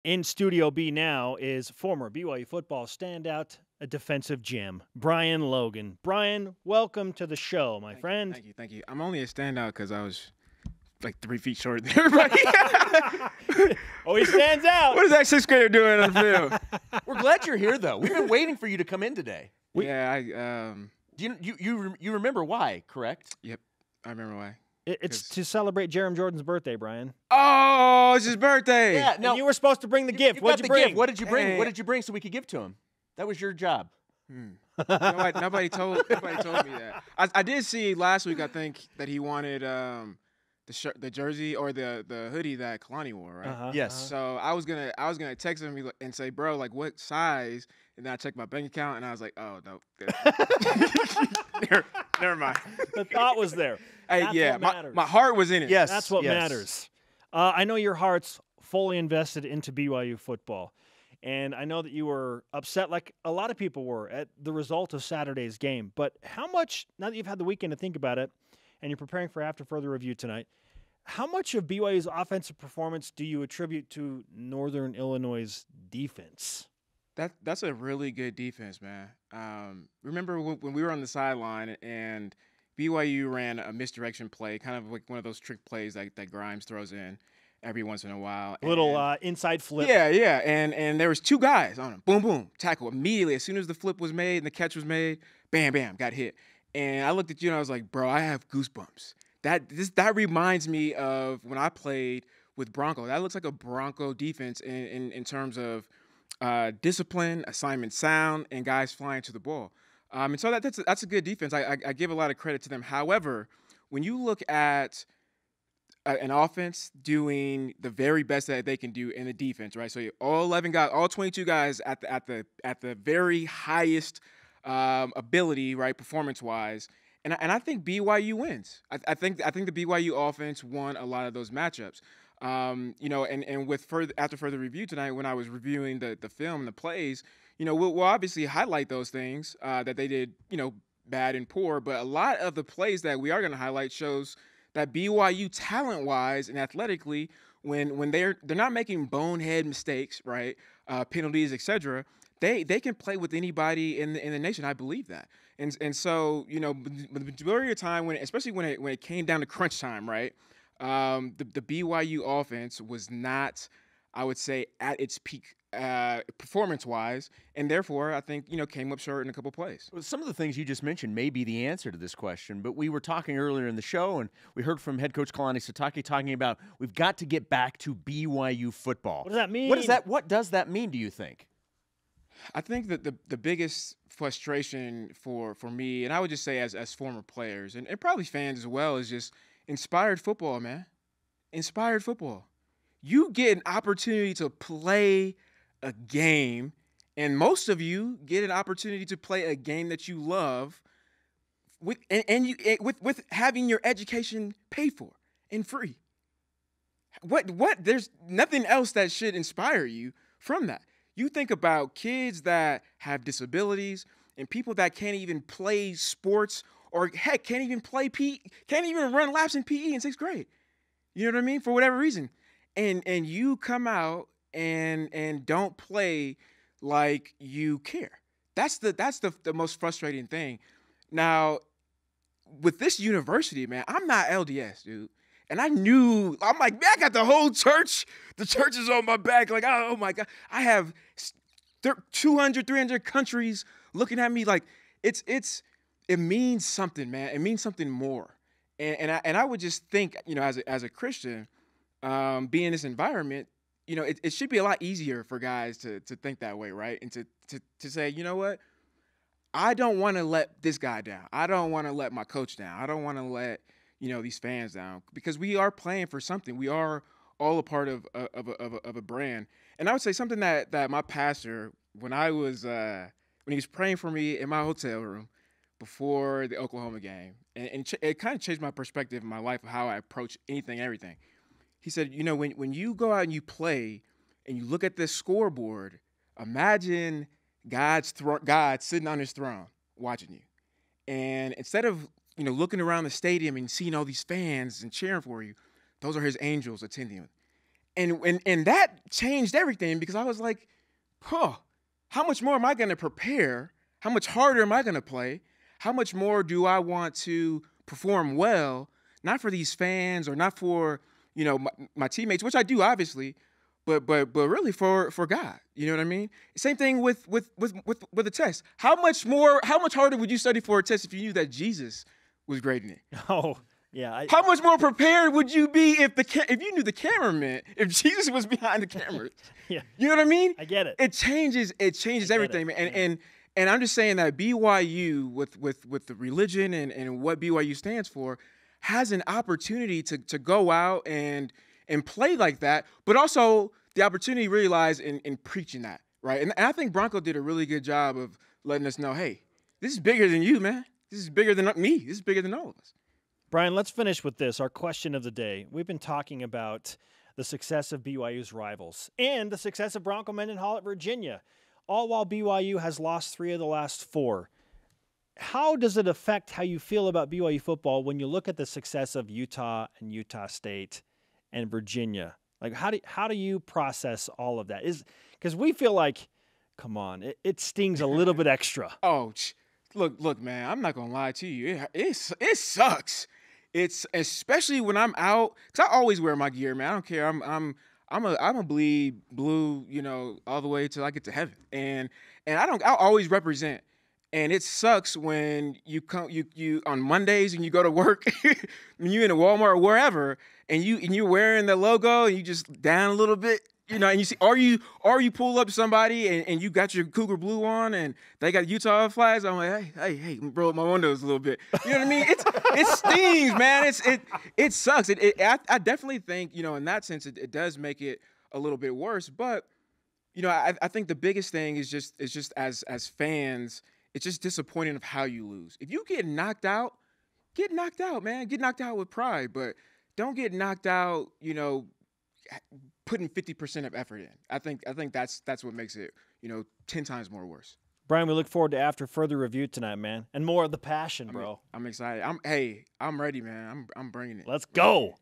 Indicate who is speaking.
Speaker 1: In Studio B now is former BYU football standout, a defensive gem, Brian Logan. Brian, welcome to the show, my friend.
Speaker 2: Thank you. I'm only a standout because I was like 3 feet shorter than everybody.
Speaker 1: Oh, he stands out.
Speaker 2: What is that sixth grader doing on the field?
Speaker 3: We're glad you're here, though. We've been waiting for you to come in today.
Speaker 2: You
Speaker 3: remember why, correct?
Speaker 2: Yep, I remember why.
Speaker 1: It's to celebrate Jerem Jordan's birthday, Brian.
Speaker 2: Oh, it's his birthday.
Speaker 3: Yeah.
Speaker 1: And you were supposed to bring the gift. What'd you bring?
Speaker 3: Gift. What did you bring?
Speaker 2: Hey.
Speaker 3: What did you bring so we could give to him? That was your job.
Speaker 2: Nobody told me that. I did see last week, I think, that he wanted the jersey or the hoodie that Kalani wore, right?
Speaker 3: Yes.
Speaker 2: So I was gonna text him and say, bro, like what size? And then I checked my bank account and I was like, oh no, never mind.
Speaker 1: The thought was there.
Speaker 2: Hey,
Speaker 1: That's
Speaker 2: yeah,
Speaker 1: what matters.
Speaker 2: my heart was in it.
Speaker 3: Yes.
Speaker 1: That's what matters. I know your heart's fully invested into BYU football. And I know that you were upset, like a lot of people were, at the result of Saturday's game. But how much, now that you've had the weekend to think about it, and you're preparing for after further review tonight, how much of BYU's offensive performance do you attribute to Northern Illinois' defense?
Speaker 2: That's a really good defense, man. Remember when we were on the sideline and BYU ran a misdirection play, kind of like one of those trick plays that Grimes throws in every once in a while.
Speaker 1: Little inside flip.
Speaker 2: Yeah. And there was 2 guys on him. Boom, boom, tackle immediately. As soon as the flip was made and the catch was made, bam, bam, got hit. And I looked at you and I was like, bro, I have goosebumps. That reminds me of when I played with Bronco. That looks like a Bronco defense in terms of discipline, assignment sound, and guys flying to the ball. And so that's a good defense. I give a lot of credit to them. However, when you look at an offense doing the very best that they can do in the defense, right? So all 11 guys, all 22 guys at the very highest ability, right, performance-wise. And I think BYU wins. I think the BYU offense won a lot of those matchups. And with after further review tonight, when I was reviewing the film and the plays, we'll obviously highlight those things that they did, bad and poor. But a lot of the plays that we are going to highlight shows that BYU talent-wise and athletically, when they're not making bonehead mistakes, right, penalties, etc., they can play with anybody in the nation. I believe that. And so, the majority of the time, especially when it came down to crunch time, right, the BYU offense was not, I would say, at its peak performance-wise, and therefore, I think, came up short in a couple plays.
Speaker 3: Well, some of the things you just mentioned may be the answer to this question, but we were talking earlier in the show, and we heard from head coach Kalani Sitake talking about we've got to get back to BYU football.
Speaker 1: What does that mean?
Speaker 3: What does that mean, do you think?
Speaker 2: I think that the biggest frustration for me, and I would just say as former players, and probably fans as well, is just inspired football, man. Inspired football. You get an opportunity to play a game, and most of you get an opportunity to play a game that you love with having your education paid for and free. What? There's nothing else that should inspire you from that. You think about kids that have disabilities and people that can't even play sports or heck can't even play PE, can't even run laps in PE in 6th grade. You know what I mean? For whatever reason. And you come out and don't play like you care. That's the most frustrating thing. Now, with this university, man, I'm not LDS, dude. And I'm like, man, I got the whole church. The church is on my back. Like, oh my God. I have 200, 300 countries looking at me like it means something, man. It means something more. And I would just think, as a Christian, being in this environment, it should be a lot easier for guys to think that way, right? And to say, you know what? I don't want to let this guy down. I don't want to let my coach down. I don't want to let these fans down, because we are playing for something. We are all a part of a brand. And I would say something that my pastor, when he was praying for me in my hotel room before the Oklahoma game, and it kind of changed my perspective in my life of how I approach anything, everything. He said, when you go out and you play and you look at this scoreboard, imagine God sitting on his throne watching you. And instead of looking around the stadium and seeing all these fans and cheering for you, those are his angels attending you. And that changed everything because I was like, huh, how much more am I going to prepare? How much harder am I going to play? How much more do I want to perform well, not for these fans or not for, my teammates, which I do obviously, but really for God. You know what I mean? Same thing with the test. How much harder would you study for a test if you knew that Jesus was grading it?
Speaker 1: Oh, yeah.
Speaker 2: How much more prepared would you be if you knew the cameraman, if Jesus was behind the camera?
Speaker 1: Yeah.
Speaker 2: You know what I mean?
Speaker 1: I get it.
Speaker 2: It changes everything, man. And I'm just saying that BYU with the religion and what BYU stands for has an opportunity to go out and play like that, but also the opportunity really lies in preaching that, right? And I think Bronco did a really good job of letting us know, hey, this is bigger than you, man. This is bigger than me. This is bigger than all of us.
Speaker 1: Brian, let's finish with this, our question of the day. We've been talking about the success of BYU's rivals and the success of Bronco Mendenhall at Virginia, all while BYU has lost 3 of the last 4. How does it affect how you feel about BYU football when you look at the success of Utah and Utah State and Virginia? Like, how do you process all of that? Because we feel like, come on, it stings a little bit extra.
Speaker 2: Oh, look, man, I'm not gonna lie to you. It sucks. It's especially when I'm out, because I always wear my gear, man. I don't care. I'm a bleed blue, all the way till I get to heaven, and I'll always represent. And it sucks when you on Mondays when you go to work, when you're in a Walmart or wherever, and you're wearing the logo and you just down a little bit, and you see, or you pull up to somebody and you got your Cougar blue on and they got Utah flags. I'm like, hey, roll up my windows a little bit. You know what I mean? It stings, man. It sucks. I definitely think, in that sense, it does make it a little bit worse. But, I think the biggest thing is just as fans, it's just disappointing of how you lose. If you get knocked out, man. Get knocked out with pride, but don't get knocked out, putting 50% of effort in. I think that's what makes it, 10 times more worse.
Speaker 1: Brian, we look forward to after further review tonight, man, and more of the passion, bro.
Speaker 2: I'm excited. I'm ready, man. I'm bringing it.
Speaker 1: Let's go.